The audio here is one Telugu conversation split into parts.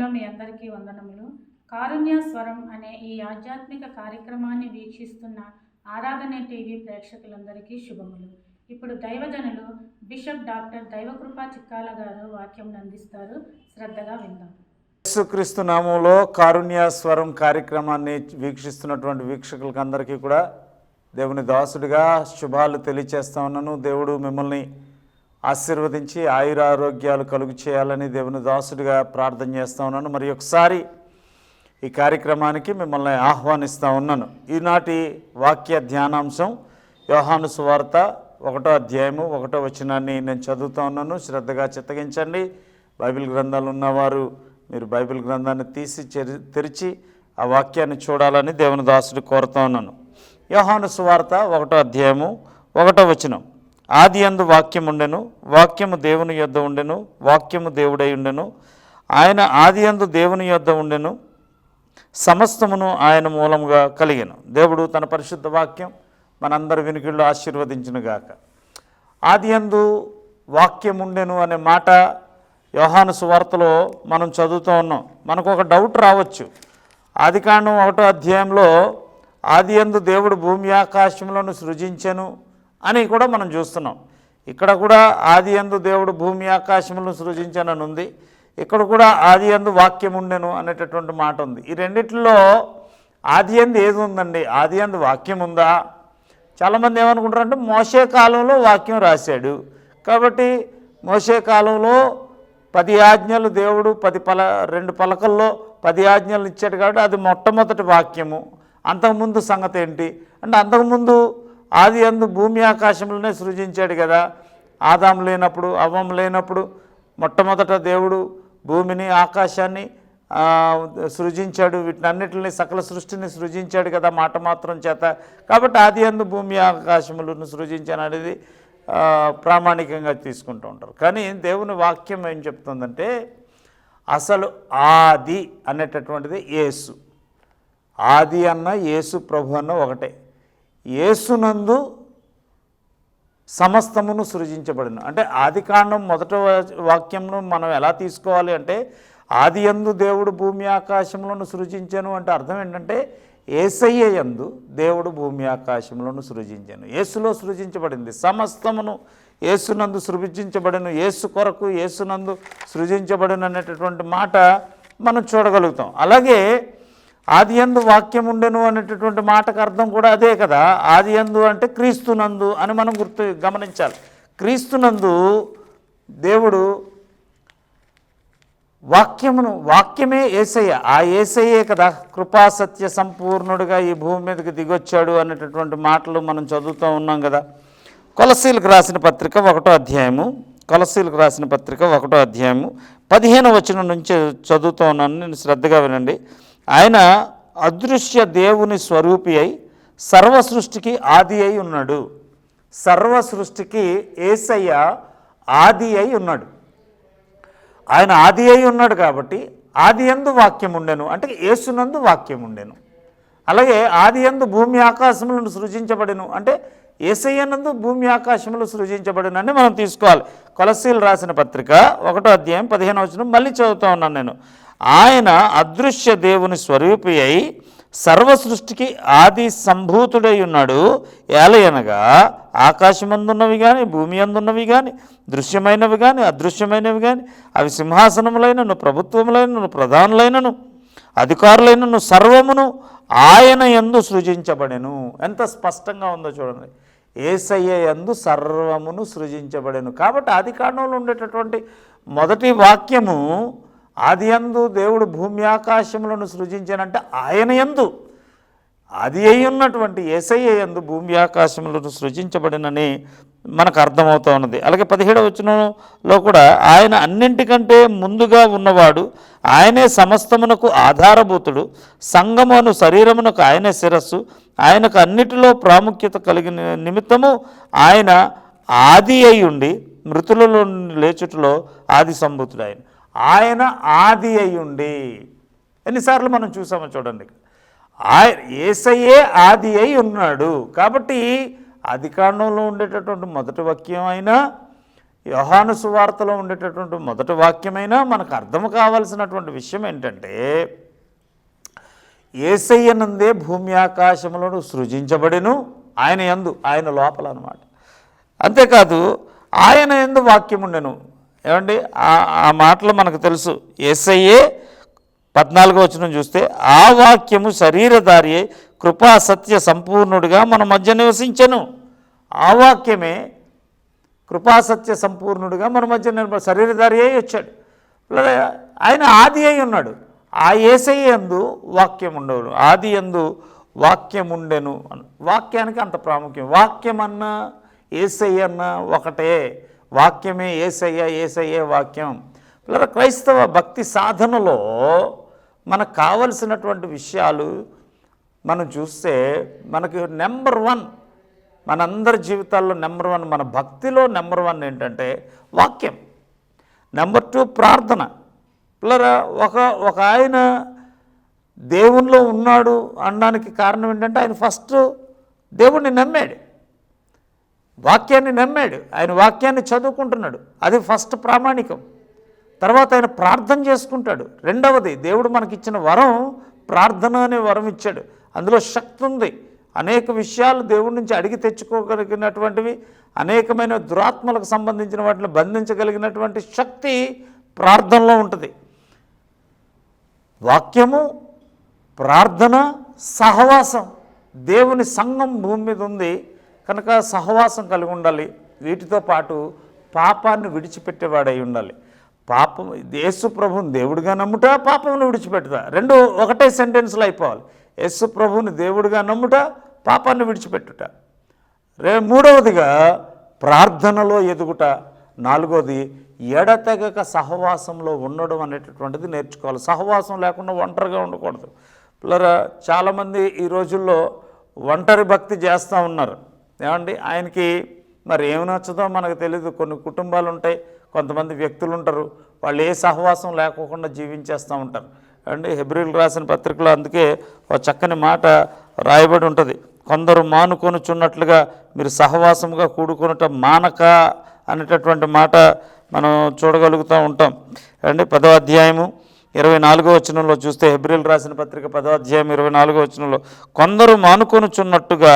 నామములో మీ అందరికీ వందనములు. కారుణ్య స్వరం అనే ఈ ఆధ్యాత్మిక కార్యక్రమాన్ని వీక్షిస్తున్న ఆరాధన టీవీ ప్రేక్షకులందరికీ శుభములు. ఇప్పుడు దైవజనులు బిషప్ డాక్టర్ దైవకృప చిక్కాల గారు వాక్యం అందిస్తారు. శ్రద్ధగా విందాం. యేసుక్రీస్తు నామంలో కారుణ్య స్వరం కార్యక్రమాన్ని వీక్షిస్తున్నటువంటి వీక్షకులకు అందరికీ కూడా దేవుని దాసుడిగా శుభాలు తెలియచేస్తా ఉన్నాను. దేవుడు మిమ్మల్ని ఆశీర్వదించి ఆయురారోగ్యాలు కలుగు చేయాలని దేవుని దాసుడిగా ప్రార్థన చేస్తూ ఉన్నాను. మరి ఒకసారి ఈ కార్యక్రమానికి మిమ్మల్ని ఆహ్వానిస్తూ ఉన్నాను. ఈనాటి వాక్య ధ్యానాంశం యోహాను సువార్త 1వ అధ్యాయము 1వ వచనాన్ని నేను చదువుతూ ఉన్నాను. శ్రద్ధగా చిత్తగించండి. బైబిల్ గ్రంథాలు ఉన్నవారు మీరు బైబిల్ గ్రంథాన్ని తీసి తెరిచి ఆ వాక్యాన్ని చూడాలని దేవుని దాసుడు కోరుతూ ఉన్నాను. యోహాను సువార్త 1వ అధ్యాయము 1వ వచనం. ఆది యందు వాక్యం ఉండెను, వాక్యము దేవుని యొద్ద ఉండెను, వాక్యము దేవుడై ఉండెను. ఆయన ఆది యందు దేవుని యొద్ద ఉండెను, సమస్తమును ఆయన మూలముగా కలిగెను. దేవుడు తన పరిశుద్ధ వాక్యం మనందరి వినికిళ్ళు ఆశీర్వదించునుగాక. ఆది యందు వాక్యం ఉండెను అనే మాట యోహాను సువార్తలో మనం చదువుతూ ఉన్నాం. మనకు ఒక డౌట్ రావచ్చు. ఆదికాండం 1వ అధ్యాయంలో ఆది యందు దేవుడు భూమి ఆకాశములను సృజించెను అని కూడా మనం చూస్తున్నాం. ఇక్కడ కూడా ఆది యందు దేవుడు భూమి ఆకాశములను సృజించనని ఉంది. ఇక్కడ కూడా ఆది యందు వాక్యం ఉండెను అనేటటువంటి మాట ఉంది. ఈ రెండిట్లో ఆది యందు ఏది ఉందండి? ఆది యందు వాక్యం ఉందా? చాలామంది ఏమనుకుంటారంటే మోషే కాలంలో వాక్యం రాశాడు కాబట్టి మోషే కాలంలో 10 ఆజ్ఞలు దేవుడు 2 పలకల్లో 10 ఆజ్ఞలు ఇచ్చాడు కాబట్టి అది మొట్టమొదటి వాక్యము. అంతకుముందు సంగతి ఏంటి అంటే అంతకుముందు ఆది యందు భూమి ఆకాశంలోనే సృజించాడు కదా. ఆదాం లేనప్పుడు అవ్వం లేనప్పుడు మొట్టమొదట దేవుడు భూమిని ఆకాశాన్ని సృజించాడు. వీటినన్నిటిని సకల సృష్టిని సృజించాడు కదా మాట మాత్రం చేత. కాబట్టి ఆది యందు భూమి ఆకాశములను సృజించాను అనేది ప్రామాణికంగా తీసుకుంటూ ఉంటారు. కానీ దేవుని వాక్యం ఏం చెప్తుందంటే అసలు ఆది అనేటటువంటిది యేసు. ఆది అన్న యేసు ప్రభు అన్న ఒకటే. యేసునందు సమస్తమును సృజించబడిన అంటే ఆదికాండం 1వ వాక్యంను మనం ఎలా తీసుకోవాలి అంటే ఆది యందు దేవుడు భూమి ఆకాశములను సృజించాను అంటే అర్థం ఏంటంటే యేసయ్య యందు దేవుడు భూమి ఆకాశములను సృజించాను. యేసులో సృజించబడింది సమస్తమును. యేసునందు సృజించబడిన, యేసు కొరకు యేసునందు సృజించబడిన అనేటటువంటి మాట మనం చూడగలుగుతాం. అలాగే ఆది యందు వాక్యం ఉండెను అనేటటువంటి మాటకు అర్థం కూడా అదే కదా. ఆది యందు అంటే క్రీస్తునందు అని మనం గమనించాలి. క్రీస్తునందు దేవుడు వాక్యమే యేసయ్య. ఆ యేసయ్యే కదా కృపాసత్య సంపూర్ణుడిగా ఈ భూమి మీదకి దిగొచ్చాడు అనేటటువంటి మాటలు మనం చదువుతూ ఉన్నాం కదా. కొలసీలకు రాసిన పత్రిక 1వ అధ్యాయము 1వ అధ్యాయము 15వ వచనం నుంచి చదువుతూ ఉన్నాను. నేను శ్రద్ధగా వినండి. ఆయన అదృశ్య దేవుని స్వరూపి అయి సర్వ సృష్టికి ఆది అయి ఉన్నాడు. సర్వ సృష్టికి యేసయ్య ఆది అయి ఉన్నాడు. ఆయన ఆది అయి ఉన్నాడు కాబట్టి ఆది యందు వాక్యం ఉండెను అంటే యేసునందు వాక్యం ఉండెను. అలాగే ఆది యందు భూమి ఆకాశములను సృజించబడెను అంటే యేసయ్యనందు భూమి ఆకాశములు సృజించబడినని మనం తీసుకోవాలి. కొలసీలు రాసిన పత్రిక 1వ అధ్యాయం 15వ వచనం మళ్ళీ చదువుతూ ఉన్నాను నేను. ఆయన అదృశ్య దేవుని స్వరూపి అయి సర్వ సృష్టికి ఆది సంభూతుడై ఉన్నాడు. ఏలయనగా ఆకాశమందున్నవి కానీ భూమి అందున్నవి కానీ దృశ్యమైనవి కానీ అదృశ్యమైనవి కానీ అవి సింహాసనములైనను ప్రభుత్వములైనను ప్రధానులైనను అధికారులైనను సర్వమును ఆయన యందు సృజించబడెను. ఎంత స్పష్టంగా ఉందో చూడండి. యేసయ్య యందు సర్వమును సృజించబడెను. కాబట్టి ఆది కాండంలో ఉండేటటువంటి మొదటి వాక్యము ఆది యందు దేవుడు భూమి ఆకాశములను సృజించానంటే ఆయన యందు ఆది అయి ఉన్నటువంటి యేసయ్య యందు భూమి ఆకాశములను సృజించబడినని మనకు అర్థమవుతూ ఉన్నది. అలాగే 17వ వచనంలో కూడా ఆయన అన్నింటికంటే ముందుగా ఉన్నవాడు, ఆయనే సమస్తమునకు ఆధారభూతుడు, సంగమును శరీరమునకు ఆయనే శిరస్సు, ఆయనకు అన్నిటిలో ప్రాముఖ్యత కలిగిన నిమిత్తము ఆయన ఆది అయి ఉండి మృతులలో లేచుటలో ఆది సంభూతుడు. ఆయన ఆది అయి ఉండి ఎన్నిసార్లు మనం చూసామో చూడండి. యేసయ్యే ఆది అయి ఉన్నాడు కాబట్టి ఆది కాండంలో ఉండేటటువంటి మొదటి వాక్యం అయినా యోహాను సువార్తలో ఉండేటటువంటి మొదటి వాక్యమైనా మనకు అర్థం కావాల్సినటువంటి విషయం ఏంటంటే, యేసయ్యనందే భూమి ఆకాశములను సృజించబడిను, ఆయన యందు, ఆయన లోపల అన్నమాట. అంతేకాదు ఆయన యందు వాక్యం ఉండెను. ఏమండి, ఆ మాటలు మనకు తెలుసు. యేసయ్యే 14వ వచనం చూస్తే, ఆ వాక్యము శరీరధారి అయి కృపా సత్య సంపూర్ణుడిగా మన మధ్య నివసించెను. ఆ వాక్యమే కృపాసత్య సంపూర్ణుడిగా మన మధ్య శరీరధారి అయి వచ్చాడు. ఆయన ఆది అయి ఉన్నాడు. ఆ యేసయ్య యందు వాక్యం ఉండవు. ఆది యందు వాక్యం ఉండెను. వాక్యానికి అంత ప్రాముఖ్యం. వాక్యం అన్నా యేసయ్య అన్నా ఒకటే. వాక్యమే యేసయ్య, యేసయ్యే వాక్యం. క్రైస్తవ భక్తి సాధనలో మనకు కావలసినటువంటి విషయాలు మనం చూస్తే, మనకి నెంబర్ 1, మనందరి జీవితాల్లో నెంబర్ 1, మన భక్తిలో నెంబర్ 1 ఏంటంటే వాక్యం. నెంబర్ 2 ప్రార్థన. పిల్లరా, ఒక ఆయన దేవునిలో ఉన్నాడు అనడానికి కారణం ఏంటంటే, ఆయన ఫస్ట్ దేవుణ్ణి నమ్మాడు, వాక్యాన్ని నమ్మాడు, ఆయన వాక్యాన్ని చదువుకుంటున్నాడు. అది ఫస్ట్ ప్రామాణికం. తర్వాత ఆయన ప్రార్థన చేసుకుంటాడు. రెండవది, దేవుడు మనకిచ్చిన వరం ప్రార్థన అనే వరం ఇచ్చాడు. అందులో శక్తి ఉంది. అనేక విషయాలు దేవుడి నుంచి అడిగి తెచ్చుకోగలిగినటువంటివి, అనేకమైన దురాత్మలకు సంబంధించిన వాటిని బంధించగలిగినటువంటి శక్తి ప్రార్థనలో ఉంటుంది. వాక్యము, ప్రార్థన, సహవాసం. దేవుని సంఘం భూమి మీద ఉంది కనుక సహవాసం కలిగి ఉండాలి. వీటితో పాటు పాపాన్ని విడిచిపెట్టేవాడై ఉండాలి. పాపం, యేసు ప్రభువుని దేవుడిగా నమ్ముట, పాపమును విడిచిపెట్టుట, రెండు ఒకటే సెంటెన్స్లో అయిపోవాలి. యేసు ప్రభువుని దేవుడిగా నమ్ముట, పాపాన్ని విడిచిపెట్టుట. మూడవదిగా ప్రార్థనలో ఎదుగుట. నాలుగోది ఎడతెగక సహవాసంలో ఉండడం అనేటటువంటిది నేర్చుకోవాలి. సహవాసం లేకుండా ఒంటరిగా ఉండకూడదు. పిల్లరా, చాలామంది ఈ రోజుల్లో ఒంటరి భక్తి చేస్తూ ఉన్నారు. ఏమండి, ఆయనకి మరి ఏమి నచ్చదో మనకు తెలియదు. కొన్ని కుటుంబాలు ఉంటాయి, కొంతమంది వ్యక్తులు ఉంటారు, వాళ్ళు ఏ సహవాసం లేకోకుండా జీవించేస్తూ ఉంటారు. అండి, హెబ్రీయులకు రాసిన పత్రికలో అందుకే ఒక చక్కని మాట రాయబడి ఉంటుంది. కొందరు మానుకొనుచున్నట్లుగా మీరు సహవాసముగా కూడుకొనుట మానక అనేటటువంటి మాట మనం చూడగలుగుతూ ఉంటాం. అండి, 10వ అధ్యాయము 24వ వచనంలో చూస్తే, హెబ్రీయులకు రాసిన పత్రిక 10వ అధ్యాయం 24వ వచనంలో, కొందరు మానుకొనుచున్నట్టుగా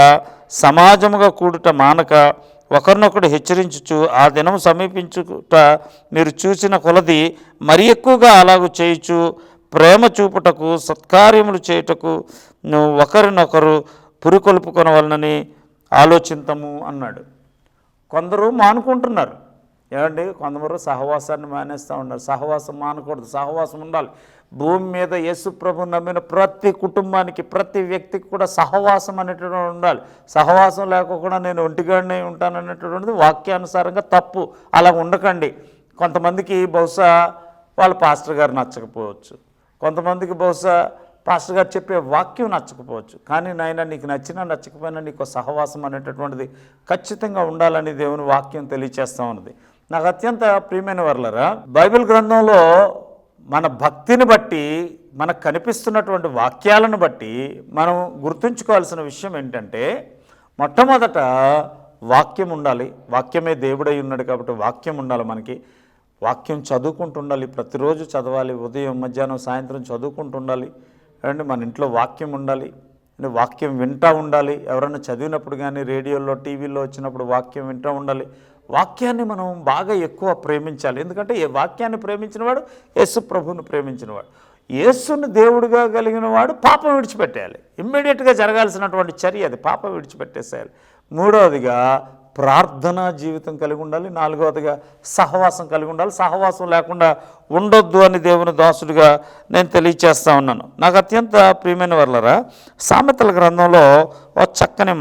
సమాజముగా కూడుట మానక ఒకరినొకడు హెచ్చరించుచు ఆ దినం సమీపించుట మీరు చూసిన కొలది మరి ఎక్కువగా అలాగూ చేయుచు ప్రేమ చూపుటకు సత్కార్యములు చేయుటకు ఒకరినొకరు పురికొల్పుకొనవలనని ఆలోచింతము అన్నాడు. కొందరు మానుకుంటున్నారు. ఏమండి, కొందరు సహవాసాన్ని మానేస్తూ ఉన్నారు. సహవాసం మానకూడదు, సహవాసం ఉండాలి. భూమి మీద యేసు ప్రభు నమ్మిన ప్రతి కుటుంబానికి, ప్రతి వ్యక్తికి కూడా సహవాసం అనేటటువంటి ఉండాలి. సహవాసం లేకుండా నేను ఒంటిగాడినే ఉంటాననేటటువంటిది వాక్యానుసారంగా తప్పు. అలా ఉండకండి. కొంతమందికి బహుశా వాళ్ళ పాస్టర్ గారు నచ్చకపోవచ్చు, కొంతమందికి బహుశా పాస్టర్ గారు చెప్పే వాక్యం నచ్చకపోవచ్చు. కానీ నాయన, నీకు నచ్చినా నచ్చకపోయినా నీకు సహవాసం అనేటటువంటిది ఖచ్చితంగా ఉండాలని దేవుని వాక్యం తెలియచేస్తూ ఉన్నది. నాకు అత్యంత ప్రియమైన వర్లరా, బైబిల్ గ్రంథంలో మన భక్తిని బట్టి, మనకు కనిపిస్తున్నటువంటి వాక్యాలను బట్టి మనం గుర్తుంచుకోవాల్సిన విషయం ఏంటంటే, మొట్టమొదట వాక్యం ఉండాలి. వాక్యమే దేవుడై ఉన్నాడు కాబట్టి వాక్యం ఉండాలి. మనకి వాక్యం చదువుకుంటూ ఉండాలి, ప్రతిరోజు చదవాలి. ఉదయం, మధ్యాహ్నం, సాయంత్రం చదువుకుంటూ ఉండాలి. అండ్ మన ఇంట్లో వాక్యం ఉండాలి, వాక్యం వింటూ ఉండాలి. ఎవరైనా చదివినప్పుడు కానీ, రేడియోలో, టీవీలో వచ్చినప్పుడు వాక్యం వింటూ ఉండాలి. వాక్యాన్ని మనం బాగా ఎక్కువ ప్రేమించాలి. ఎందుకంటే ఏ వాక్యాన్ని ప్రేమించినవాడు యేసు ప్రభువుని ప్రేమించినవాడు. యేసుని దేవుడిగా కలిగిన వాడు పాపం విడిచిపెట్టేయాలి. ఇమ్మీడియట్గా జరగాల్సినటువంటి చర్య అది, పాపం విడిచిపెట్టేసేయాలి. మూడవదిగా ప్రార్థనా జీవితం కలిగి ఉండాలి. నాలుగవదిగా సహవాసం కలిగి ఉండాలి. సహవాసం లేకుండా ఉండొద్దు అని దేవుని దాసుడిగా నేను తెలియచేస్తూ ఉన్నాను. నాకు అత్యంత ప్రియమైన వర్లరా, సామెతల గ్రంథంలో ఒక చక్కని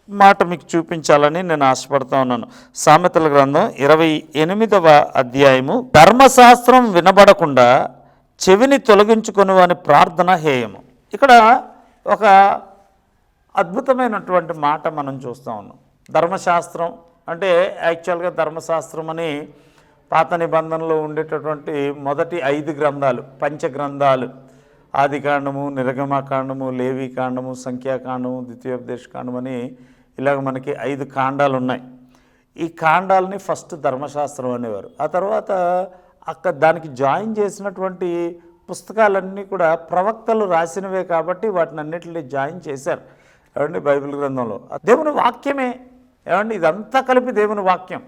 మాట మీకు చూపించాలని నేను ఆశపడుతూ ఉన్నాను. సామెతల గ్రంథం 28వ అధ్యాయము, ధర్మశాస్త్రం వినబడకుండా చెవిని తొలగించుకొని అని ప్రార్థన హేయము. ఇక్కడ ఒక అద్భుతమైనటువంటి మాట మనం చూస్తూ ఉన్నాం. ధర్మశాస్త్రం అంటే యాక్చువల్గా ధర్మశాస్త్రం అని పాత నిబంధనలో ఉండేటటువంటి మొదటి 5 గ్రంథాలు, పంచగ్రంథాలు, ఆదికాండము, నిర్గమకాండము, లేవీకాండము, సంఖ్యాకాండము, ద్వితీయోపదేశకాండము అని ఇలాగ మనకి 5 కాండాలు ఉన్నాయి. ఈ కాండాలని ఫస్ట్ ధర్మశాస్త్రం అనేవారు. ఆ తర్వాత దానికి జాయిన్ చేసినటువంటి పుస్తకాలన్నీ కూడా ప్రవక్తలు రాసినవే కాబట్టి వాటిని అన్నింటినీ జాయిన్ చేశారు. ఏమండి, బైబిల్ గ్రంథంలో దేవుని వాక్యమే. ఏమండి, ఇదంతా కలిపి దేవుని వాక్యం.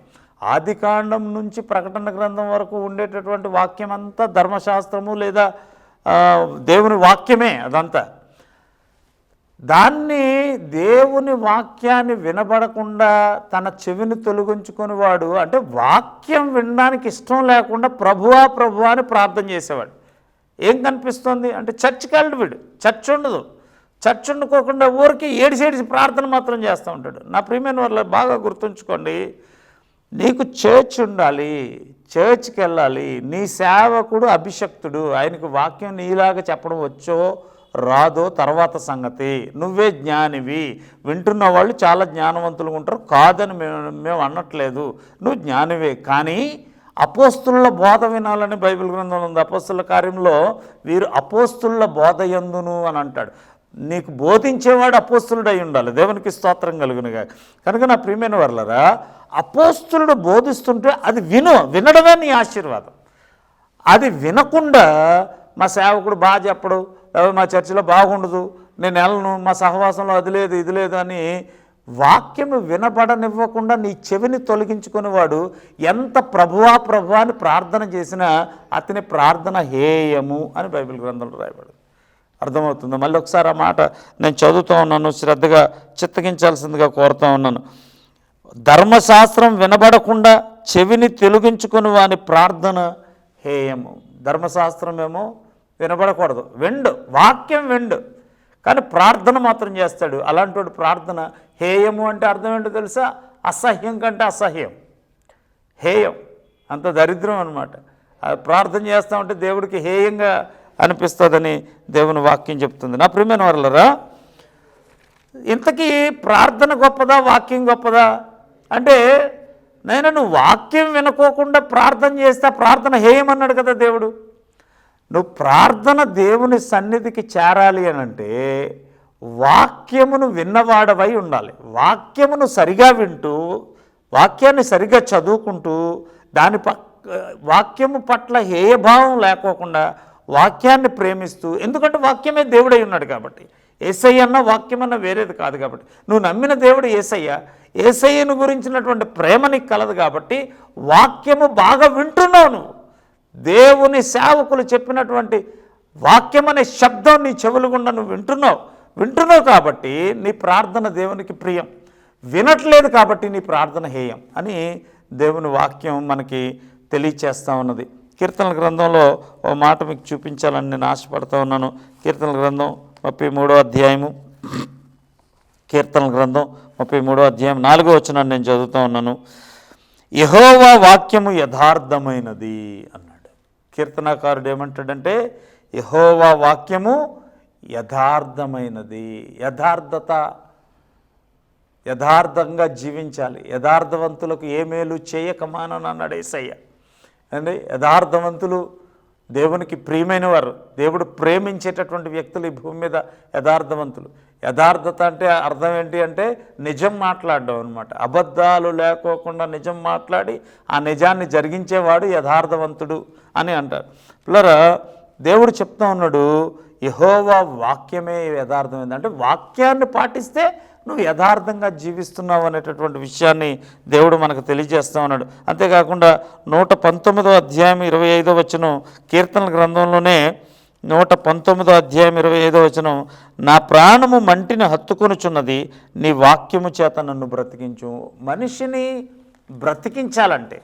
ఆదికాండం నుంచి ప్రకటన గ్రంథం వరకు ఉండేటటువంటి వాక్యం అంతా ధర్మశాస్త్రము లేదా దేవుని వాక్యమే. అదంతా దాన్ని దేవుని వాక్యాన్ని వినబడకుండా తన చెవిని తొలగించుకుని వాడు, అంటే వాక్యం వినడానికి ఇష్టం లేకుండా ప్రభువా ప్రభువా అని ప్రార్థన చేసేవాడు. ఏం కనిపిస్తుంది అంటే చర్చికి వెళ్ళడు వీడు, చర్చ్ ఉండదు. చర్చ్ వండుకోకుండా ఊరికి ఏడిసేడిసి ప్రార్థన మాత్రం చేస్తూ ఉంటాడు. నా ప్రియమైన వాళ్ళు బాగా గుర్తుంచుకోండి, నీకు చర్చ్ ఉండాలి, చర్చ్కి వెళ్ళాలి. నీ సేవకుడు అభిషక్తుడు, ఆయనకు వాక్యం నీలాగా చెప్పడం వచ్చో రాదో తర్వాత సంగతి. నువ్వే జ్ఞానివి. వింటున్న వాళ్ళు చాలా జ్ఞానవంతులుగా ఉంటారు, కాదని మేము అనట్లేదు, నువ్వు జ్ఞానివే. కానీ అపోస్తుల బోధ వినాలని బైబిల్ గ్రంథంలో ఉంది. అపోస్తుల కార్యంలో వీరు అపోస్తుల బోధ యందును అని అంటాడు. నీకు బోధించేవాడు అపోస్తులుడు అయి ఉండాలి. దేవునికి స్తోత్రం కలుగునుగా. కనుక నా ప్రియమైన వర్లరా, అపోస్తులుడు బోధిస్తుంటే అది వినడమే నీ ఆశీర్వాదం. అది వినకుండా మా సేవకుడు బాగా చెప్పడు, మా చర్చిలో బాగుండదు, నేను వెళ్ళను, మా సహవాసంలో అది లేదు ఇది లేదు అని వాక్యము వినబడనివ్వకుండా నీ చెవిని తొలగించుకునేవాడు ఎంత ప్రభువా ప్రభువా అని ప్రార్థన చేసినా అతని ప్రార్థన హేయము అని బైబిల్ గ్రంథంలో రాయబడింది. అర్థమవుతుంది? మళ్ళీ ఒకసారి ఆ మాట నేను చదువుతూ ఉన్నాను, శ్రద్ధగా చిత్తగించాల్సిందిగా కోరుతూ ఉన్నాను. ధర్మశాస్త్రం వినబడకుండా చెవిని తొలగించుకుని వాని ప్రార్థన హేయము. ధర్మశాస్త్రం ఏమో వినబడకూడదు, వాక్యం కానీ ప్రార్థన మాత్రం చేస్తాడు. అలాంటి వాడు ప్రార్థన హేయము అంటే అర్థం ఏంటో తెలుసా? అసహ్యం కంటే అసహ్యం, హేయం, అంత దరిద్రం అనమాట. ప్రార్థన చేస్తూ ఉంటే దేవుడికి హేయంగా అనిపిస్తుందని దేవుని వాక్యం చెప్తుంది. నా ప్రియమైన వారలారా, ఇంతకీ ప్రార్థన గొప్పదా వాక్యం గొప్పదా అంటే, నువ్వు వాక్యం వినుకోకుండా ప్రార్థన చేస్తే ప్రార్థన హేయమన్నాడు కదా దేవుడు. నువ్వు ప్రార్థన దేవుని సన్నిధికి చేరాలి అని అంటే వాక్యమును విన్నవాడవై ఉండాలి. వాక్యమును సరిగా వింటూ, వాక్యాన్ని సరిగా చదువుకుంటూ, వాక్యము పట్ల హేయభావం లేకోకుండా వాక్యాన్ని ప్రేమిస్తూ, ఎందుకంటే వాక్యమే దేవుడై ఉన్నాడు కాబట్టి. యేసయ్య అన్న వాక్యమన్న వేరేది కాదు కాబట్టి. నువ్వు నమ్మిన దేవుడు యేసయ్యను గురించినటువంటి ప్రేమ నీకు కలదు కాబట్టి వాక్యము బాగా వింటున్నావు. నువ్వు దేవుని సేవకులు చెప్పినటువంటి వాక్యం అనే శబ్దం నీ చెవులు గుండా నువ్వు వింటున్నావు కాబట్టి నీ ప్రార్థన దేవునికి ప్రియం. వినట్లేదు కాబట్టి నీ ప్రార్థన హేయం అని దేవుని వాక్యం మనకి తెలియచేస్తూ ఉన్నది. కీర్తనల గ్రంథంలో ఓ మాట మీకు చూపించాలని నేను ఆశపడుతూ ఉన్నాను. కీర్తనల గ్రంథం 33వ అధ్యాయము, కీర్తనల గ్రంథం 33వ అధ్యాయం 4వ వచనాన్ని నేను చదువుతూ ఉన్నాను. యెహోవా వాక్యము యథార్థమైనది అన్నాడు. కీర్తనాకారుడు ఏమంటాడంటే, యెహోవా వాక్యము యథార్థమైనది. యథార్థంగా జీవించాలి. యథార్థవంతులకు ఏ మేలు చేయకమానని అన్నాడు యేసయ్య. అంటే యథార్థవంతులు దేవునికి ప్రియమైన వారు, దేవుడు ప్రేమించేటటువంటి వ్యక్తులు ఈ భూమి మీద యథార్థవంతులు. యథార్థత అంటే అర్థం ఏంటి అంటే నిజం మాట్లాడడం అనమాట. అబద్ధాలు లేకోకుండా నిజం మాట్లాడి ఆ నిజాన్ని జరిగించేవాడు యథార్థవంతుడు అని అంటారు. పిల్లరా, దేవుడు చెప్తా ఉన్నాడు యెహోవా వాక్యమే యథార్థమైంది. అంటే వాక్యాన్ని పాటిస్తే నువ్వు యథార్థంగా జీవిస్తున్నావు అనేటటువంటి విషయాన్ని దేవుడు మనకు తెలియజేస్తూ ఉన్నాడు. అంతేకాకుండా 119వ అధ్యాయం 25వ వచనం, కీర్తనల గ్రంథంలోనే 119వ అధ్యాయం 25వ వచనం, నా ప్రాణము మంటిని హత్తుకొనుచున్నది, నీ వాక్యము చేత నన్ను బ్రతికించు. మనిషిని బ్రతికించాలంటే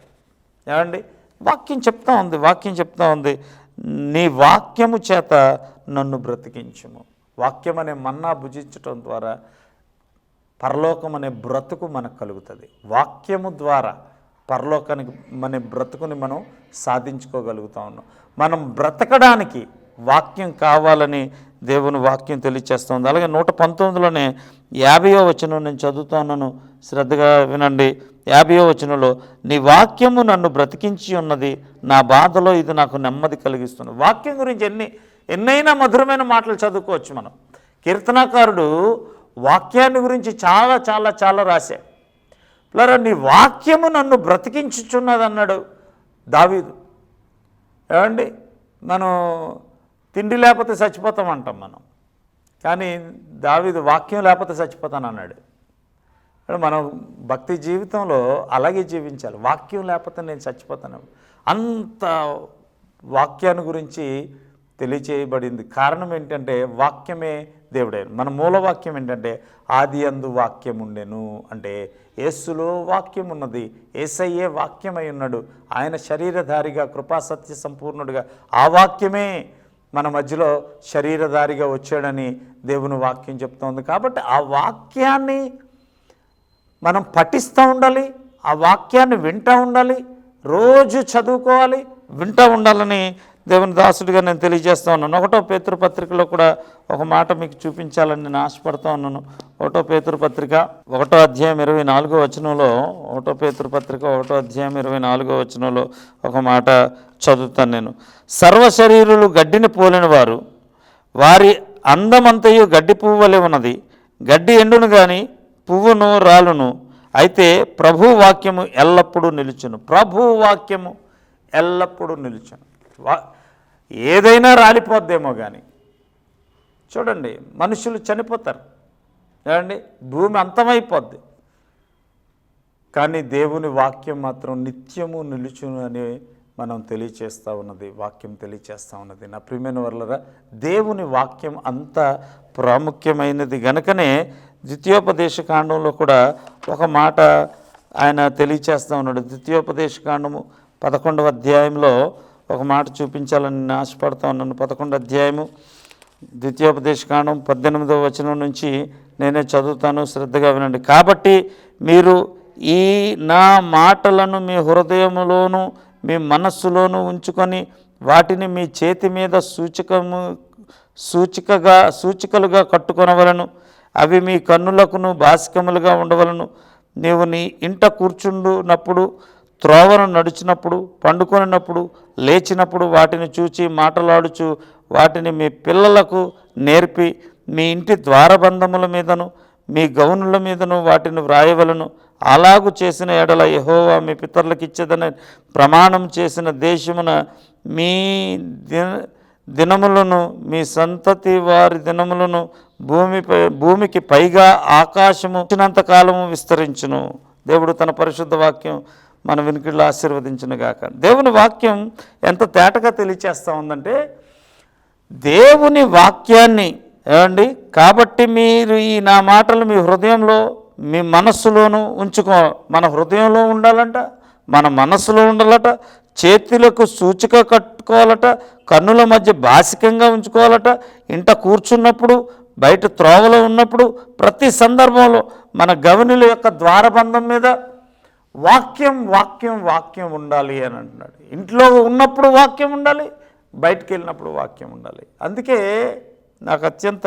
ఏమండి, వాక్యం చెప్తా ఉంది నీ వాక్యము చేత నన్ను బ్రతికించుము. వాక్యం అనే మన్నా భుజించటం ద్వారా పరలోకం అనే బ్రతుకు మనకు కలుగుతుంది. వాక్యము ద్వారా పరలోకానికి మన బ్రతుకుని మనం సాధించుకోగలుగుతా ఉన్నాం. మనం బ్రతకడానికి వాక్యం కావాలని దేవుని వాక్యం తెలియచేస్తుంది. అలాగే 119లోనే 50వ వచనం నేను చదువుతా ఉన్నాను, శ్రద్ధగా వినండి. 50వ వచనంలో, నీ వాక్యము నన్ను బ్రతికించి ఉన్నది, నా బాధలో ఇది నాకు నెమ్మది కలిగిస్తుంది. వాక్యం గురించి ఎన్నైనా మధురమైన మాటలు చదువుకోవచ్చు మనం. కీర్తనాకారుడు వాక్యాన్ని గురించి చాలా చాలా చాలా రాశాడు. పిల్లరా నీ వాక్యము నన్ను బ్రతికించుచున్నది అన్నాడు దావీదు. ఏమండి, మనం తిండి లేకపోతే చచ్చిపోతామంటాం మనం, కానీ దావీదు వాక్యం లేకపోతే చచ్చిపోతాను అన్నాడు. మనం భక్తి జీవితంలో అలాగే జీవించాలి. వాక్యం లేకపోతే నేను చచ్చిపోతాను. అంత వాక్యాన్ని గురించి తెలియచేయబడింది. కారణం ఏంటంటే వాక్యమే దేవుడే. మన మూలవాక్యం ఏంటంటే ఆది యందు వాక్యం ఉండెను అంటే యేసులో వాక్యం ఉన్నది. యేసయ్యే వాక్యమై ఉన్నాడు. ఆయన శరీరధారిగా కృపాసత్య సంపూర్ణుడిగా ఆ వాక్యమే మన మధ్యలో శరీరధారిగా వచ్చాడని దేవుని వాక్యం చెప్తోంది. కాబట్టి ఆ వాక్యాన్ని మనం పఠిస్తూ ఉండాలి, ఆ వాక్యాన్ని వింటూ ఉండాలి, రోజు చదువుకోవాలి, వింటూ ఉండాలని దేవుని దాసుడిగా నేను తెలియజేస్తూ ఉన్నాను. 1వ పేతురు పత్రికలో కూడా ఒక మాట మీకు చూపించాలని నేను ఆశపడుతూ ఉన్నాను. 1వ పేతురు పత్రిక 1వ అధ్యాయం 24వ వచనంలో 1వ పేతురు పత్రిక 1వ అధ్యాయం 24వ వచనంలో ఒక మాట చదువుతాను నేను. సర్వశరీరులు గడ్డిని పోలిన వారు, వారి అందమంతయు గడ్డి పువ్వు వలె ఉన్నది. గడ్డి ఎండును కానీ పువ్వును రాలును, అయితే ప్రభు వాక్యము ఎల్లప్పుడూ నిలుచును. ప్రభు వాక్యము ఎల్లప్పుడూ నిలుచును. ఏదైనా రాలిపోద్దేమో కానీ చూడండి, మనుషులు చనిపోతారు ఏమండి, భూమి అంతమైపోద్ది, కానీ దేవుని వాక్యం మాత్రం నిత్యము నిలుచును అని మనం తెలియచేస్తూ ఉన్నది, వాక్యం తెలియచేస్తూ ఉన్నది. నా ప్రియమైన వర్లరా, దేవుని వాక్యం అంత ప్రాముఖ్యమైనది గనుకనే ద్వితీయోపదేశ కాండంలో కూడా ఒక మాట ఆయన తెలియచేస్తూ ఉన్నాడు. ద్వితీయోపదేశ కాండము 11వ అధ్యాయంలో ఒక మాట చూపించాలని నేను ఆశపడుతూ ఉన్నాను. 11వ అధ్యాయము ద్వితీయోపదేశ కాండం 18వ వచనం నుంచి నేనే చదువుతాను, శ్రద్ధగా వినండి. కాబట్టి మీరు ఈ నా మాటలను మీ హృదయములోను మీ మనస్సులోను ఉంచుకొని వాటిని మీ చేతి మీద సూచికలుగా కట్టుకొనవలను. అవి మీ కన్నులకును బాసికములుగా ఉండవలను. నీవు నీ ఇంట కూర్చుండునప్పుడు, త్రోవను నడిచినప్పుడు, పండుకొనినప్పుడు, లేచినప్పుడు వాటిని చూచి మాటలాడుచు వాటిని మీ పిల్లలకు నేర్పి మీ ఇంటి ద్వారబంధముల మీదను మీ గౌనుల మీదను వాటిని వ్రాయవలను. అలాగు చేసిన ఎడల యెహోవా మీ పితరులకు ఇచ్చేదని ప్రమాణం చేసిన దేశమున మీ దినములను మీ సంతతి వారి దినములను భూమికి పైగా ఆకాశము వచ్చినంత కాలము విస్తరించును. దేవుడు తన పరిశుద్ధ వాక్యం మన వినికిడిలో ఆశీర్వదించును గాక. దేవుని వాక్యం ఎంత తేటగా తెలియచేస్తూ ఉందంటే, దేవుని వాక్యాన్ని ఏమండి, కాబట్టి మీరు ఈ నా మాటలు మీ హృదయంలో మీ మనస్సులోనూ ఉంచుకో. మన హృదయంలో ఉండాలంట, మన మనస్సులో ఉండాలట, చేతులకు సూచిక కట్టుకోవాలట, కన్నుల మధ్య బాసికంగా ఉంచుకోవాలట, ఇంట కూర్చున్నప్పుడు, బయట త్రోవలో ఉన్నప్పుడు, ప్రతి సందర్భంలో మన గవనుల యొక్క ద్వారబంధం మీద వాక్యం వాక్యం వాక్యం ఉండాలి అని అంటున్నాడు. ఇంట్లో ఉన్నప్పుడు వాక్యం ఉండాలి, బయటికి వెళ్ళినప్పుడు వాక్యం ఉండాలి. అందుకే నాకు అత్యంత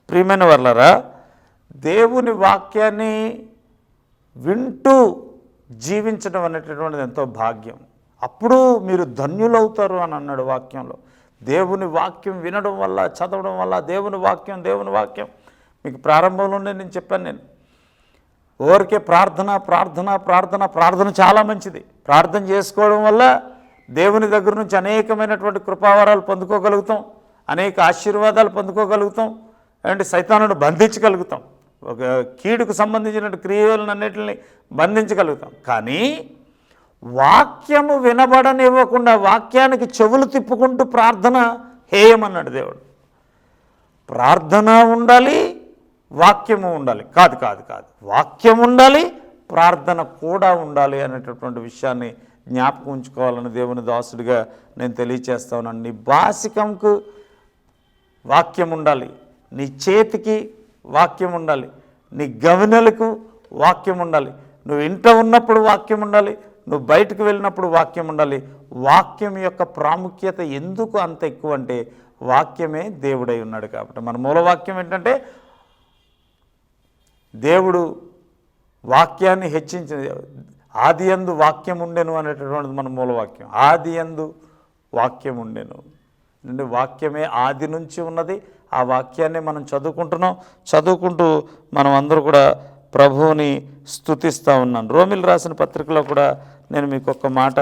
ప్రియమైన వాళ్ళరా, దేవుని వాక్యాన్ని వింటూ జీవించడం అనేటటువంటిది ఎంతో భాగ్యం. అప్పుడు మీరు ధన్యులవుతారు అని అన్నాడు వాక్యంలో. దేవుని వాక్యం వినడం వల్ల, చదవడం వల్ల, దేవుని వాక్యం మీకు ప్రారంభంలోనే నేను చెప్పాను. నేను ఊరికే ప్రార్థన చాలా మంచిది. ప్రార్థన చేసుకోవడం వల్ల దేవుని దగ్గర నుంచి అనేకమైనటువంటి కృపావరాలు పొందుకోగలుగుతాం, అనేక ఆశీర్వాదాలు పొందుకోగలుగుతాం, అంటే సైతానును బంధించగలుగుతాం, ఒక కీడుకు సంబంధించిన క్రియలను అన్నిటిని బంధించగలుగుతాం. కానీ వాక్యము వినబడనివ్వకుండా వాక్యానికి చెవులు తిప్పుకుంటూ ప్రార్థన హేయమన్నాడు దేవుడు. ప్రార్థన ఉండాలి, వాక్యము ఉండాలి. కాదు వాక్యం ఉండాలి, ప్రార్థన కూడా ఉండాలి అనేటటువంటి విషయాన్ని జ్ఞాపకం ఉంచుకోవాలని దేవుని దాసుడిగా నేను తెలియచేస్తా ఉన్నాను. నీ బాసికంకు వాక్యం ఉండాలి, నీ చేతికి వాక్యం ఉండాలి, నీ గవనెలకు వాక్యం ఉండాలి, నువ్వు ఇంట ఉన్నప్పుడు వాక్యం ఉండాలి, నువ్వు బయటకు వెళ్ళినప్పుడు వాక్యం ఉండాలి. వాక్యం యొక్క ప్రాముఖ్యత ఎందుకు అంత ఎక్కువ అంటే వాక్యమే దేవుడై ఉన్నాడు కాబట్టి. మన మూలవాక్యం ఏంటంటే దేవుడు వాక్యాన్ని హెచ్చించింది. ఆది యందు వాక్యం ఉండెను అనేటటువంటిది మన మూలవాక్యం. ఆది యందు వాక్యం ఉండెను అంటే వాక్యమే ఆది నుంచి ఉన్నది. ఆ వాక్యాన్ని మనం చదువుకుంటూ మనం అందరూ కూడా ప్రభువుని స్తుతిస్తూ ఉన్నాను. రోమిలు రాసిన పత్రికలో కూడా నేను మీకు ఒక మాట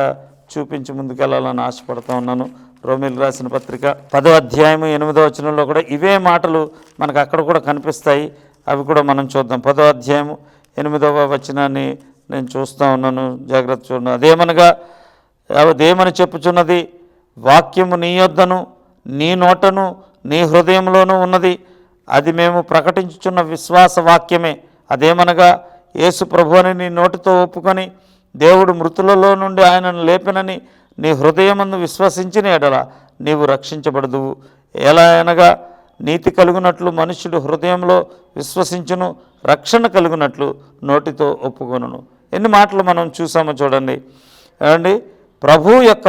చూపించి ముందుకెళ్ళాలని ఆశపడుతూ ఉన్నాను. రోమిలు రాసిన పత్రిక 10వ అధ్యాయము 8వ వచనంలో కూడా ఇవే మాటలు మనకు అక్కడ కూడా కనిపిస్తాయి. అవి కూడా మనం చూద్దాం. 10వ అధ్యాయము 8వ వచనాన్ని నేను చూస్తూ ఉన్నాను, జాగ్రత్త చూడండి. అదేమని చెప్పుచున్నది, వాక్యము నీ యొద్దను నీ నోటను నీ హృదయంలోనూ ఉన్నది, అది మేము ప్రకటించుచున్న విశ్వాస వాక్యమే. అదేమనగా యేసు ప్రభువుని నీ నోటితో ఒప్పుకొని దేవుడు మృతులలో నుండి ఆయనను లేపినని నీ హృదయమందు విశ్వసించిన ఎడల నీవు రక్షించబడదువు. ఎలా అనగా నీతి కలుగునట్లు మనుష్యుడు హృదయంలో విశ్వసించును, రక్షణ కలుగునట్లు నోటితో ఒప్పుకొనును. ఎన్ని మాటలు మనం చూసామో చూడండి. ఏమండి, ప్రభు యొక్క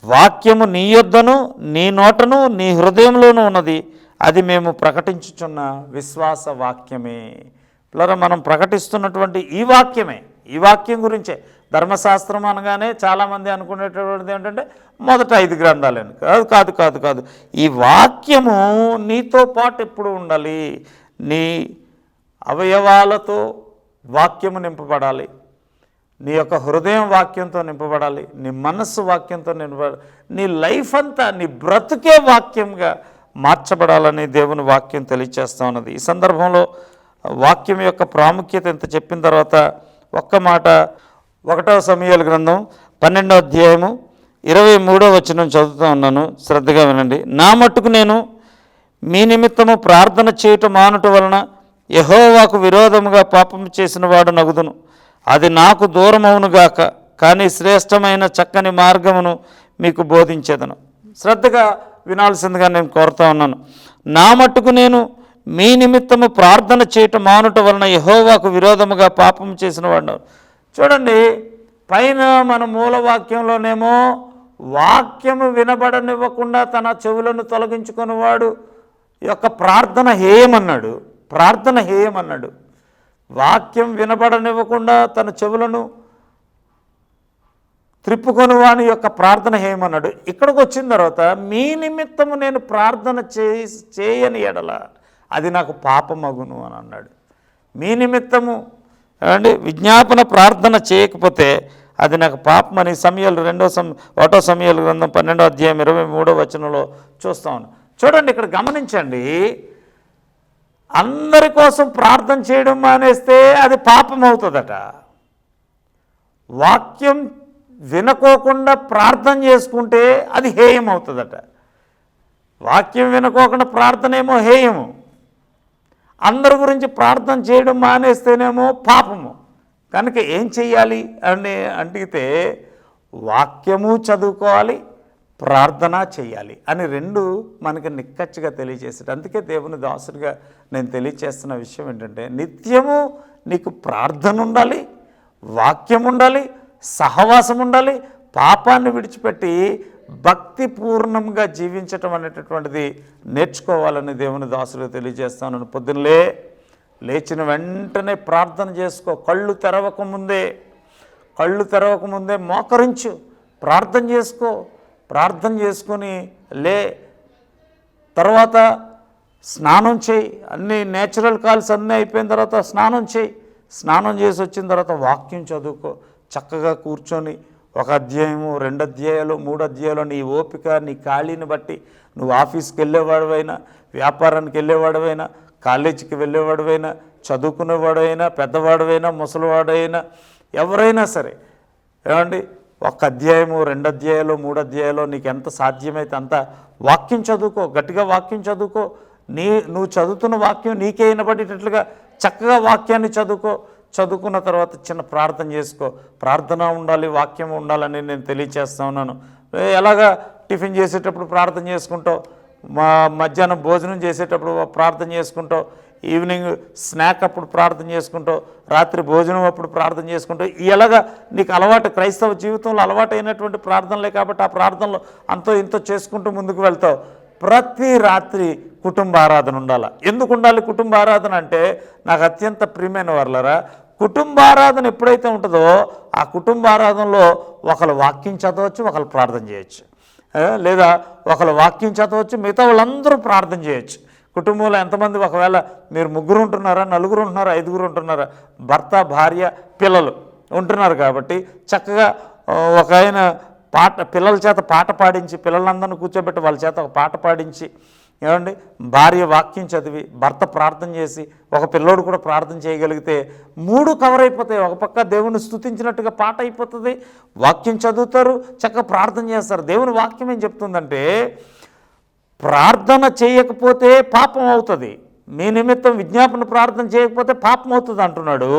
వాక్యము నీ యొద్దను నీ నోటను నీ హృదయంలోనూ ఉన్నది, అది మేము ప్రకటించుచున్న విశ్వాస వాక్యమే. పిల్లరా, మనం ప్రకటిస్తున్నటువంటి ఈ వాక్యం గురించే. ధర్మశాస్త్రం అనగానే చాలామంది అనుకునేటటువంటిది ఏంటంటే మొదట 5 గ్రంథాలని. కాదు. ఈ వాక్యము నీతో పాటు ఎప్పుడు ఉండాలి. నీ అవయవాలతో వాక్యము నింపబడాలి, నీ యొక్క హృదయం వాక్యంతో నింపబడాలి, నీ మనస్సు వాక్యంతో నింపబడాలి, నీ లైఫ్ అంతా నీ బ్రతుకే వాక్యంగా మార్చబడాలని దేవుని వాక్యం తెలియచేస్తూ ఉన్నది. ఈ సందర్భంలో వాక్యం యొక్క ప్రాముఖ్యత ఎంత చెప్పిన తర్వాత ఒక్క మాట 1వ సమూయేలు గ్రంథం 12వ అధ్యాయము 23వ వచనం చదువుతూ ఉన్నాను, శ్రద్ధగా వినండి. నా మట్టుకు నేను మీ నిమిత్తము ప్రార్థన చేయటం మానుట వలన యెహోవాకు విరోధముగా పాపం చేసిన వాడు నగుదును. అది నాకు దూరమవునుగాక, కానీ శ్రేష్టమైన చక్కని మార్గమును మీకు బోధించేదను. శ్రద్ధగా వినాల్సిందిగా నేను కోరుతా ఉన్నాను. నా మట్టుకు నేను మీ నిమిత్తము ప్రార్థన చేయటం మానుట వలన యెహోవాకు విరోధముగా పాపం చేసిన వాడు. చూడండి, పైన మన మూలవాక్యంలోనేమో వాక్యము వినబడనివ్వకుండా తన చెవులను తొలగించుకునేవాడు యొక్క ప్రార్థన హేయమన్నాడు. వాక్యం వినబడనివ్వకుండా తన చెవులను త్రిప్పుకొని వాని యొక్క ప్రార్థన హేయమన్నాడు. ఇక్కడికి వచ్చిన తర్వాత మీ నిమిత్తము నేను ప్రార్థన చేయని ఎడల అది నాకు పాపమగును అని అన్నాడు. మీ నిమిత్తము విజ్ఞాపన ప్రార్థన చేయకపోతే అది నాకు పాపం అని సమూయేలు 1వ సమూయేలు గ్రంథం 12వ అధ్యాయం 23వ వచనంలో చూస్తాను. చూడండి, ఇక్కడ గమనించండి. అందరి కోసం ప్రార్థన చేయడం మానేస్తే అది పాపం అవుతుందట. వాక్యం వినుకోకుండా ప్రార్థన చేసుకుంటే అది హేయం అవుతుందట. వాక్యం వినుకోకుండా ప్రార్థన ఏమో హేయము, అందరి గురించి ప్రార్థన చేయడం మానేస్తేనేమో పాపము. కనుక ఏం చెయ్యాలి అని అడిగితే వాక్యము చదువుకోవాలి, ప్రార్థన చేయాలి అని 2 మనకి నిక్కచ్చిగా తెలియజేసాడు. అందుకే దేవుని దాసుడిగా నేను తెలియచేస్తున్న విషయం ఏంటంటే నిత్యము నీకు ప్రార్థన ఉండాలి, వాక్యం ఉండాలి, సహవాసం ఉండాలి, పాపాన్ని విడిచిపెట్టి భక్తిపూర్ణంగా జీవించటం అనేటటువంటిది నేర్చుకోవాలని దేవుని దాసుడు తెలియజేస్తాను. పొద్దున్నలే లేచిన వెంటనే ప్రార్థన చేసుకో. కళ్ళు తెరవకముందే మోకరించు, ప్రార్థన చేసుకో. ప్రార్థన చేసుకొని తర్వాత స్నానం చేయి. అన్ని నేచురల్ కాల్స్ అన్నీ అయిపోయిన తర్వాత స్నానం చేయి. స్నానం చేసి వచ్చిన తర్వాత వాక్యం చదువుకో. చక్కగా కూర్చొని 1 అధ్యాయము 2 అధ్యాయాలు 3 అధ్యాయాలు నీ ఓపిక నీ ఖాళీని బట్టి నువ్వు ఆఫీస్కి వెళ్ళేవాడివైనా, వ్యాపారానికి వెళ్ళేవాడివైనా, కాలేజీకి వెళ్ళేవాడివైనా, చదువుకునేవాడైనా, పెద్దవాడివైనా, ముసలివాడైనా, ఎవరైనా సరే ఏమండి 1 అధ్యాయము 2 అధ్యాయాలు 3 అధ్యాయాలు నీకు ఎంత సాధ్యమైతే అంత వాక్యం చదువుకో. గట్టిగా వాక్యం చదువుకో. నువ్వు చదువుతున్న వాక్యం నీకే వినబడేటట్లుగా చక్కగా వాక్యాన్ని చదువుకున్న తర్వాత చిన్న ప్రార్థన చేసుకో. ప్రార్థన ఉండాలి, వాక్యం ఉండాలని నేను తెలియచేస్తా ఉన్నాను. ఎలాగా టిఫిన్ చేసేటప్పుడు ప్రార్థన చేసుకుంటావు, మధ్యాహ్నం భోజనం చేసేటప్పుడు ప్రార్థన చేసుకుంటావు, ఈవినింగ్ స్నాక్ అప్పుడు ప్రార్థన చేసుకుంటావు, రాత్రి భోజనం అప్పుడు ప్రార్థన చేసుకుంటావు. ఇలాగా నీకు అలవాటు, క్రైస్తవ జీవితంలో అలవాటు అయినటువంటి ప్రార్థనలే కాబట్టి ఆ ప్రార్థనలో అంతో ఇంతో చేసుకుంటూ ముందుకు వెళ్తావు. ప్రతి రాత్రి కుటుంబ ఆరాధన ఉండాలి. ఎందుకు ఉండాలి కుటుంబ ఆరాధన అంటే, నాకు అత్యంత ప్రియమైన వాళ్ళరా, కుటుంబ ఆరాధన ఎప్పుడైతే ఉంటుందో ఆ కుటుంబ ఆరాధనలో ఒకరు వాక్యం చదవచ్చు, ఒకరు ప్రార్థన చేయొచ్చు, లేదా ఒకరు వాక్యం చదవచ్చు, మిగతా వాళ్ళందరూ ప్రార్థన చేయొచ్చు. కుటుంబంలో ఎంతమంది, ఒకవేళ మీరు 3 ఉంటున్నారా, 4 ఉంటున్నారా, 5 ఉంటున్నారా, భర్త, భార్య, పిల్లలు ఉంటున్నారు కాబట్టి చక్కగా ఒక ఆయన పిల్లల చేత పాట పాడించి, పిల్లలందరినీ కూర్చోబెట్టి వాళ్ళ చేత ఒక పాట పాడించి, ఏమండి, భార్య వాక్యం చదివి, భర్త ప్రార్థన చేసి, ఒక పిల్లోడు కూడా ప్రార్థన చేయగలిగితే 3 కవర్ అయిపోతాయి. ఒక పక్క దేవుని స్తుతించినట్టుగా పాట అయిపోతుంది, వాక్యం చదువుతారు, చక్కగా ప్రార్థన చేస్తారు. దేవుని వాక్యం ఏం చెప్తుందంటే, ప్రార్థన చేయకపోతే పాపం అవుతుంది, మీ నిమిత్తం విజ్ఞాపన ప్రార్థన చేయకపోతే పాపం అవుతుంది అంటున్నాడు.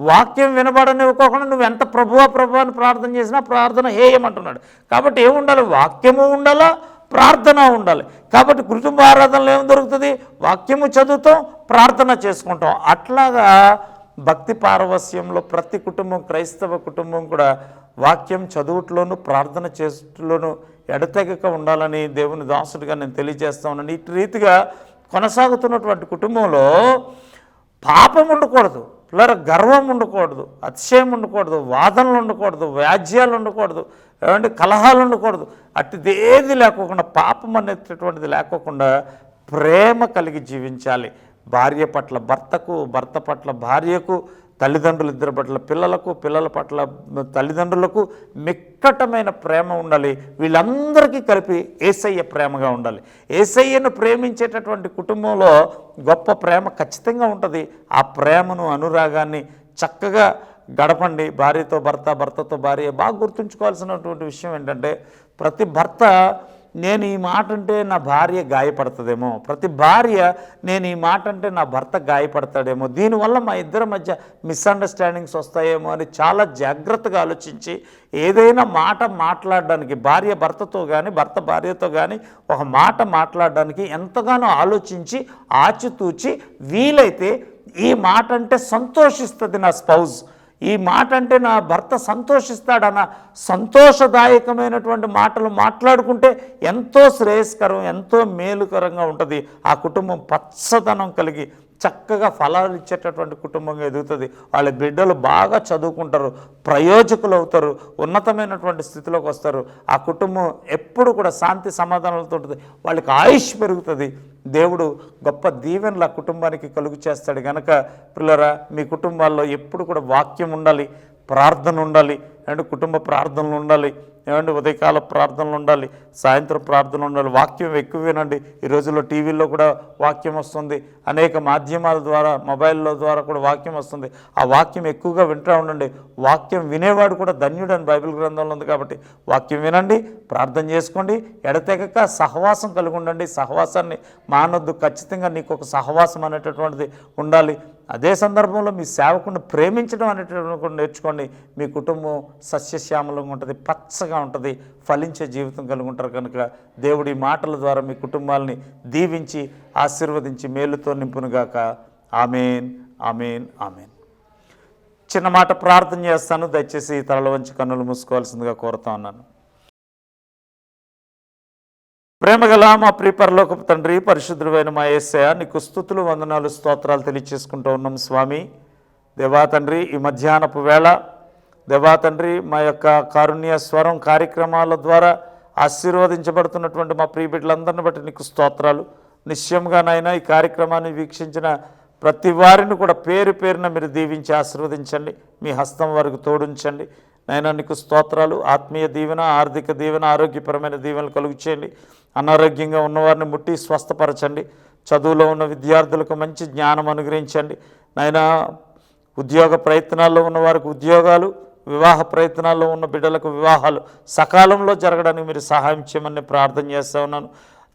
వాక్యం వినబడనివ్వకుండా నువ్వు ఎంత ప్రభువా అని ప్రార్థన చేసినా ప్రార్థన హేయమంటున్నాడు. కాబట్టి ఏముండాలి? వాక్యము ఉండాలా, ప్రార్థన ఉండాలి. కాబట్టి కుటుంబ ఆరాధనలో ఏం దొరుకుతుంది? వాక్యము చదువుతాం, ప్రార్థన చేసుకుంటాం. అట్లాగా భక్తి పారవస్యంలో ప్రతి కుటుంబం, క్రైస్తవ కుటుంబం కూడా వాక్యం చదువుట్లోనూ ప్రార్థన చేస్తులోనూ ఎడతెగక ఉండాలని దేవుని దాసుడిగా నేను తెలియజేస్తా ఉన్నాను. ఇటు రీతిగా కొనసాగుతున్నటువంటి కుటుంబంలో పాపం ఉండకూడదు, పిల్లల గర్వం ఉండకూడదు, అతిశయం ఉండకూడదు, వాదనలు ఉండకూడదు, వ్యాజ్యాలు ఉండకూడదు, ఏమంటే కలహాలు ఉండకూడదు. అటుదేది లేకోకుండా, పాపం అనేటటువంటిది లేకోకుండా ప్రేమ కలిగి జీవించాలి. భార్య పట్ల భర్తకు, భర్త పట్ల భార్యకు, తల్లిదండ్రులు ఇద్దరి పట్ల పిల్లలకు, పిల్లల పట్ల తల్లిదండ్రులకు మిక్కటమైన ప్రేమ ఉండాలి. వీళ్ళందరికీ కలిపి యేసయ్య ప్రేమగా ఉండాలి. యేసయ్యను ప్రేమించేటటువంటి కుటుంబంలో గొప్ప ప్రేమ ఖచ్చితంగా ఉంటుంది. ఆ ప్రేమను, అనురాగాన్ని చక్కగా గడపండి. భార్యతో భర్త, భర్తతో భార్య. బాగా గుర్తుంచుకోవాల్సినటువంటి విషయం ఏంటంటే, ప్రతి భర్త నేను ఈ మాట అంటే నా భార్య గాయపడుతుందేమో, ప్రతి భార్య నేను ఈ మాట అంటే నా భర్త గాయపడతాడేమో, దీనివల్ల మా ఇద్దరి మధ్య మిస్అండర్స్టాండింగ్స్ వస్తాయేమో అని చాలా జాగ్రత్తగా ఆలోచించి ఏదైనా మాట మాట్లాడడానికి, భార్య భర్తతో కానీ, భర్త భార్యతో కానీ ఒక మాట మాట్లాడడానికి ఎంతగానో ఆలోచించి ఆచితూచి, వీలైతే ఈ మాట అంటే సంతోషిస్తుంది నా స్పౌజ్, ఈ మాట అంటే నా భర్త సంతోషిస్తాడన్న సంతోషదాయకమైనటువంటి మాటలు మాట్లాడుకుంటే ఎంతో శ్రేయస్కరం, ఎంతో మేలుకరంగా ఉంటుంది. ఆ కుటుంబం పచ్చదనం కలిగి చక్కగా ఫలాలు ఇచ్చేటటువంటి కుటుంబంగా ఎదుగుతుంది. వాళ్ళ బిడ్డలు బాగా చదువుకుంటారు, ప్రయోజకులు అవుతారు, ఉన్నతమైనటువంటి స్థితిలోకి వస్తారు. ఆ కుటుంబం ఎప్పుడు కూడా శాంతి సమాధానాలతో ఉంటుంది. వాళ్ళకి ఆయుష్ పెరుగుతుంది. దేవుడు గొప్ప దీవెనలు ఆ కుటుంబానికి కలుగు చేస్తాడు. కనుక పిల్లరా, మీ కుటుంబాల్లో ఎప్పుడు కూడా వాక్యం ఉండాలి, ప్రార్థన ఉండాలి, అండ్ కుటుంబ ప్రార్థనలు ఉండాలి, ఏమంటే ఉదయకాల ప్రార్థనలు ఉండాలి, సాయంత్రం ప్రార్థనలు ఉండాలి. వాక్యం ఎక్కువ వినండి. ఈ రోజుల్లో టీవీల్లో కూడా వాక్యం వస్తుంది, అనేక మాధ్యమాల ద్వారా, మొబైల్లో ద్వారా కూడా వాక్యం వస్తుంది. ఆ వాక్యం ఎక్కువగా వింటూ ఉండండి. వాక్యం వినేవాడు కూడా ధన్యుడని బైబిల్ గ్రంథంలో ఉంది. కాబట్టి వాక్యం వినండి, ప్రార్థన చేసుకోండి, ఎడతెగక సహవాసం కలిగి ఉండండి. సహవాసాన్ని మానొద్దు. ఖచ్చితంగా నీకు ఒక సహవాసం అనేటటువంటిది ఉండాలి. అదే సందర్భంలో మీ సేవకుని ప్రేమించడం అనేటటువంటి నేర్చుకోండి. మీ కుటుంబం సస్యశ్యామలంగా ఉంటుంది, పచ్చగా ఉంటుంది, ఫలించే జీవితం కలిగి ఉంటారు. కనుక దేవుడి మాటల ద్వారా మీ కుటుంబాలని దీవించి ఆశీర్వదించి మేలుతో నింపునుగాక. ఆమేన్, ఆమేన్, ఆమేన్. చిన్న మాట ప్రార్థన చేస్తాను. దయచేసి తలల వంచి కన్నులు మూసుకోవాల్సిందిగా కోరుతా ఉన్నాను. ప్రేమగల మా ప్రియపరలోకపు తండ్రి, పరిశుద్ధుడైన మా యేసయ్య, నీకు స్తుతులు, వందనాలు, స్తోత్రాలు తెలియచేసుకుంటూ ఉన్నాం స్వామి. దేవా తండ్రి, ఈ మధ్యాహ్నపు వేళ దేవా తండ్రి, మా యొక్క కారుణ్య స్వరం కార్యక్రమాల ద్వారా ఆశీర్వదించబడుతున్నటువంటి మా ప్రియ బిడ్డలందరిని బట్టి నీకు స్తోత్రాలు. నిశ్చయంగా నాయన ఈ కార్యక్రమాన్ని వీక్షించిన ప్రతి వారిని కూడా పేరు పేరున మీరు దీవించి ఆశీర్వదించండి. మీ హస్తం వారికి తోడుంచండి నాయన. నీకు స్తోత్రాలు. ఆత్మీయ దీవెన, ఆర్థిక దీవెన, ఆరోగ్యపరమైన దీవెనలు కలుగు చేయండి. అనారోగ్యంగా ఉన్నవారిని ముట్టి స్వస్థపరచండి. చదువులో ఉన్న విద్యార్థులకు మంచి జ్ఞానం అనుగ్రహించండి నాయన. ఉద్యోగ ప్రయత్నాల్లో ఉన్న వారికి ఉద్యోగాలు, వివాహ ప్రయత్నాల్లో ఉన్న బిడ్డలకు వివాహాలు సకాలంలో జరగడానికి మీరు సహాయం చేయమని ప్రార్థన చేస్తూ ఉన్నాను.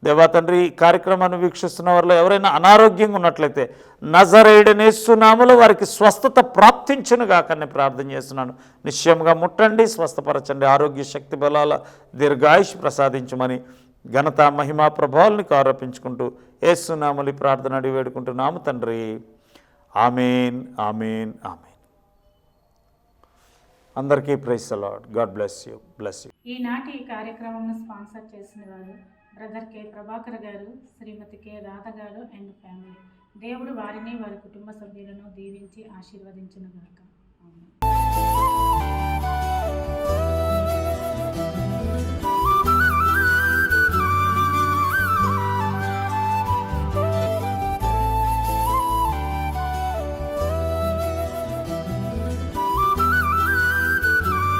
దేవా తండ్రి, ఈ కార్యక్రమాన్ని వీక్షిస్తున్న వారిలో ఎవరైనా అనారోగ్యంగా ఉన్నట్లయితే నజరేయుడైన యేసు నామములో వారికి స్వస్థత ప్రాప్తించును గాకని ప్రార్థన చేస్తున్నాను. నిశ్చయంగా ముట్టండి, స్వస్థపరచండి, ఆరోగ్య శక్తి బలాల దీర్ఘాయుష్ ప్రసాదించమని ఘనత, మహిమ, ప్రభావాలను ఆరోపించుకుంటూ యేసు నామములో ప్రార్థన అడిగి వేడుకుంటున్నాము తండ్రి. ఆమేన్, ఆమేన్, ఆమేన్. అందరికీ praise the lord. God bless you, bless you. ఈనాటి ఈ కార్యక్రమంను స్పాన్సర్ చేసిన వారు బ్రదర్ కె ప్రభాకర్ గారు, శ్రీమతి కె రాధ గారు అండ్ ఫ్యామిలీ. దేవుడు వారిని, వారి కుటుంబ సభ్యులను దీవించి ఆశీర్వదించును గాక.